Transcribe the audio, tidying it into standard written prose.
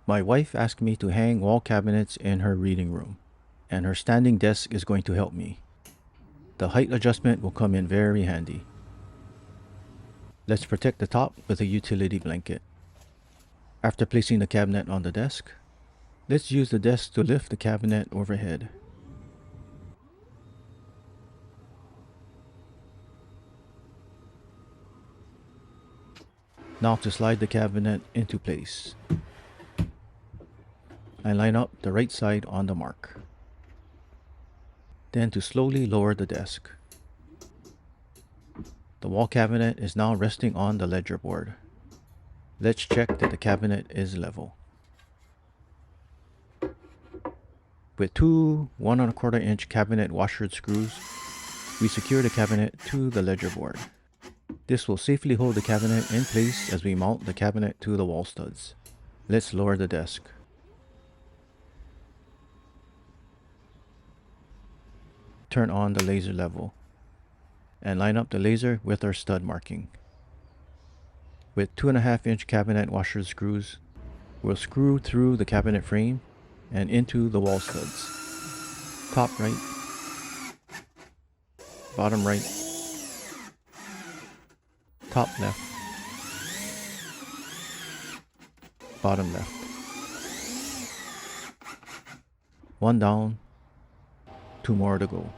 My wife asked me to hang wall cabinets in her reading room, and her standing desk is going to help me. The height adjustment will come in very handy. Let's protect the top with a utility blanket. After placing the cabinet on the desk, let's use the desk to lift the cabinet overhead. Now to slide the cabinet into place. I line up the right side on the mark. Then to slowly lower the desk. The wall cabinet is now resting on the ledger board. Let's check that the cabinet is level. With two 1 1/4 inch cabinet washer screws, we secure the cabinet to the ledger board. This will safely hold the cabinet in place as we mount the cabinet to the wall studs. Let's lower the desk. Turn on the laser level and line up the laser with our stud marking. With 2.5 inch cabinet washer screws, we'll screw through the cabinet frame and into the wall studs. Top right, bottom right, top left, bottom left. One down, two more to go.